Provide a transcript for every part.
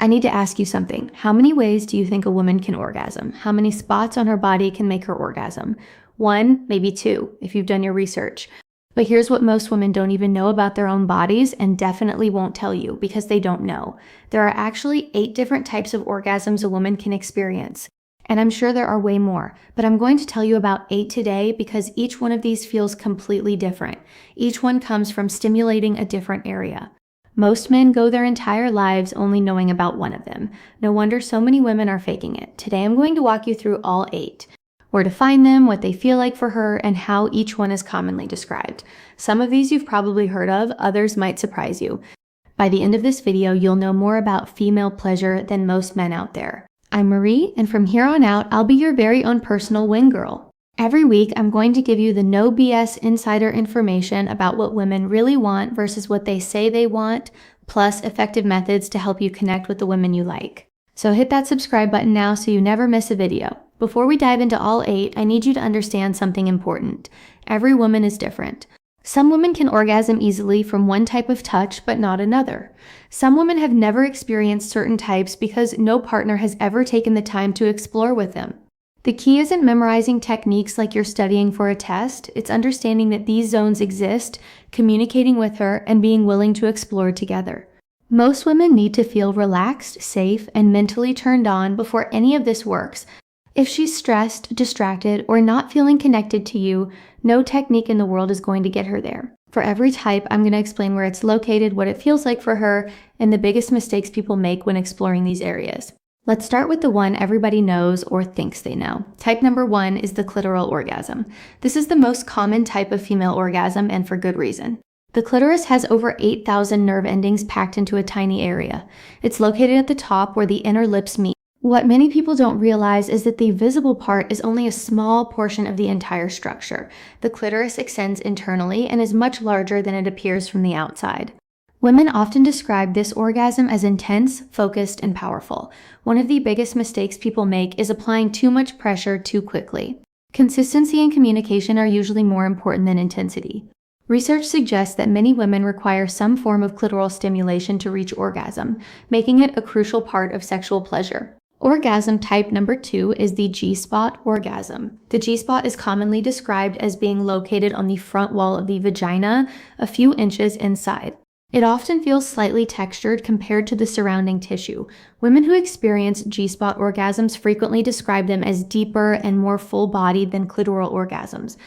I need to ask you something. How many ways do you think a woman can orgasm? How many spots on her body can make her orgasm? One, maybe two, if you've done your research. But here's what most women don't even know about their own bodies and definitely won't tell you because they don't know. There are actually 8 different types of orgasms a woman can experience. And I'm sure there are way more, but I'm going to tell you about 8 today because each one of these feels completely different. Each one comes from stimulating a different area. Most men go their entire lives only knowing about one of them. No wonder so many women are faking it. Today I'm going to walk you through all 8. Where to find them, what they feel like for her, and how each one is commonly described. Some of these you've probably heard of, others might surprise you. By the end of this video, you'll know more about female pleasure than most men out there. I'm Marie, and from here on out, I'll be your very own personal wing girl. Every week, I'm going to give you the no BS insider information about what women really want versus what they say they want, plus effective methods to help you connect with the women you like. So hit that subscribe button now so you never miss a video. Before we dive into all 8, I need you to understand something important. Every woman is different. Some women can orgasm easily from one type of touch, but not another. Some women have never experienced certain types because no partner has ever taken the time to explore with them. The key isn't memorizing techniques like you're studying for a test. It's understanding that these zones exist, communicating with her, and being willing to explore together. Most women need to feel relaxed, safe, and mentally turned on before any of this works. If she's stressed, distracted, or not feeling connected to you, no technique in the world is going to get her there. For every type, I'm going to explain where it's located, what it feels like for her, and the biggest mistakes people make when exploring these areas. Let's start with the one everybody knows or thinks they know. Type number 1 is the clitoral orgasm. This is the most common type of female orgasm, and for good reason. The clitoris has over 8,000 nerve endings packed into a tiny area. It's located at the top where the inner lips meet. What many people don't realize is that the visible part is only a small portion of the entire structure. The clitoris extends internally and is much larger than it appears from the outside. Women often describe this orgasm as intense, focused, and powerful. One of the biggest mistakes people make is applying too much pressure too quickly. Consistency and communication are usually more important than intensity. Research suggests that many women require some form of clitoral stimulation to reach orgasm, making it a crucial part of sexual pleasure. Orgasm type number 2 is the G-spot orgasm. The G-spot is commonly described as being located on the front wall of the vagina, a few inches inside. It often feels slightly textured compared to the surrounding tissue. Women who experience G-spot orgasms frequently describe them as deeper and more full-bodied than clitoral orgasms.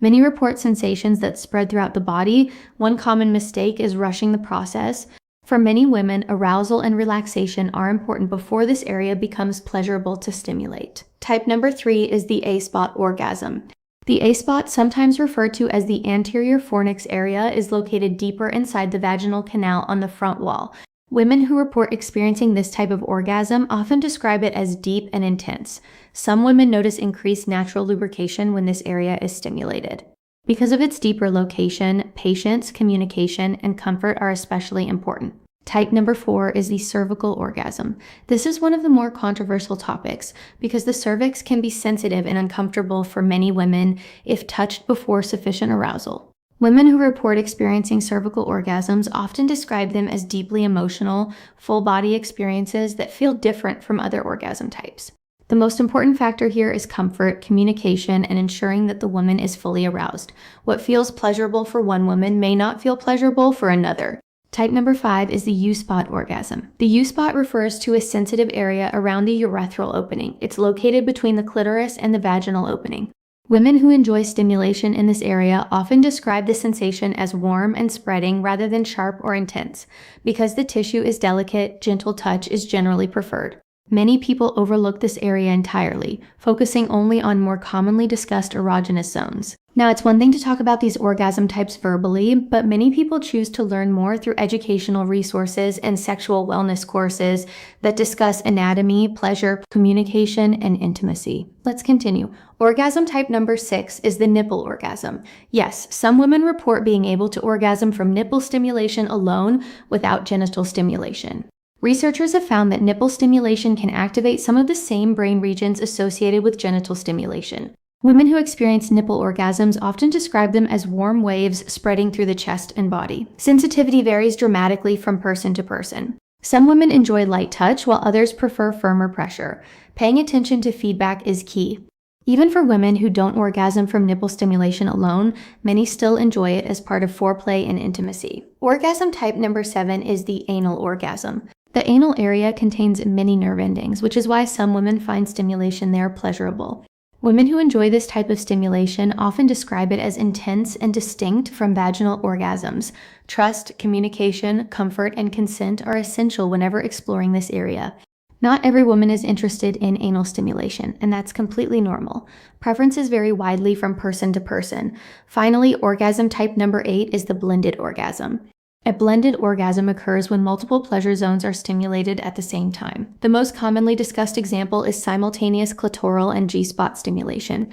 Many report sensations that spread throughout the body. One common mistake is rushing the process. For many women, arousal and relaxation are important before this area becomes pleasurable to stimulate. Type number 3 is the A-spot orgasm. The A-spot, sometimes referred to as the anterior fornix area, is located deeper inside the vaginal canal on the front wall. Women who report experiencing this type of orgasm often describe it as deep and intense. Some women notice increased natural lubrication when this area is stimulated. Because of its deeper location, patience, communication, and comfort are especially important. Type number 4 is the cervical orgasm. This is one of the more controversial topics because the cervix can be sensitive and uncomfortable for many women if touched before sufficient arousal. Women who report experiencing cervical orgasms often describe them as deeply emotional, full-body experiences that feel different from other orgasm types. The most important factor here is comfort, communication, and ensuring that the woman is fully aroused. What feels pleasurable for one woman may not feel pleasurable for another. Type number 5 is the U-spot orgasm. The U-spot refers to a sensitive area around the urethral opening. It's located between the clitoris and the vaginal opening. Women who enjoy stimulation in this area often describe the sensation as warm and spreading rather than sharp or intense. Because the tissue is delicate, gentle touch is generally preferred. Many people overlook this area entirely, focusing only on more commonly discussed erogenous zones. Now, it's one thing to talk about these orgasm types verbally, but many people choose to learn more through educational resources and sexual wellness courses that discuss anatomy, pleasure, communication, and intimacy. Let's continue. Orgasm type number 6 is the nipple orgasm. Yes, some women report being able to orgasm from nipple stimulation alone without genital stimulation. Researchers have found that nipple stimulation can activate some of the same brain regions associated with genital stimulation. Women who experience nipple orgasms often describe them as warm waves spreading through the chest and body. Sensitivity varies dramatically from person to person. Some women enjoy light touch while others prefer firmer pressure. Paying attention to feedback is key. Even for women who don't orgasm from nipple stimulation alone, many still enjoy it as part of foreplay and intimacy. Orgasm type number 7 is the anal orgasm. The anal area contains many nerve endings, which is why some women find stimulation there pleasurable. Women who enjoy this type of stimulation often describe it as intense and distinct from vaginal orgasms. Trust, communication, comfort, and consent are essential whenever exploring this area. Not every woman is interested in anal stimulation, and that's completely normal. Preferences vary widely from person to person. Finally, orgasm type number 8 is the blended orgasm. A blended orgasm occurs when multiple pleasure zones are stimulated at the same time. The most commonly discussed example is simultaneous clitoral and G-spot stimulation.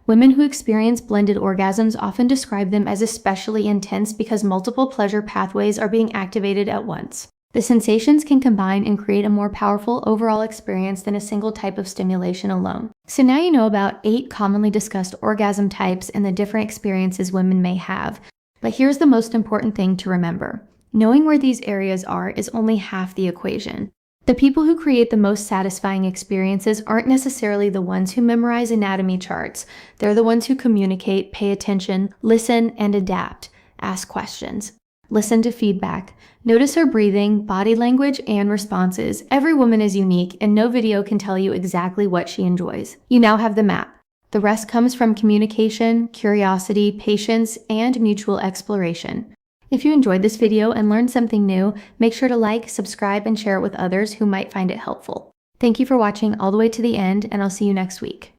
Women who experience blended orgasms often describe them as especially intense because multiple pleasure pathways are being activated at once. The sensations can combine and create a more powerful overall experience than a single type of stimulation alone. So now you know about 8 commonly discussed orgasm types and the different experiences women may have. But here's the most important thing to remember. Knowing where these areas are is only half the equation. The people who create the most satisfying experiences aren't necessarily the ones who memorize anatomy charts. They're the ones who communicate, pay attention, listen, and adapt. Ask questions. Listen to feedback. Notice her breathing, body language, and responses. Every woman is unique, and no video can tell you exactly what she enjoys. You now have the map. The rest comes from communication, curiosity, patience, and mutual exploration. If you enjoyed this video and learned something new, make sure to like, subscribe, and share it with others who might find it helpful. Thank you for watching all the way to the end, and I'll see you next week.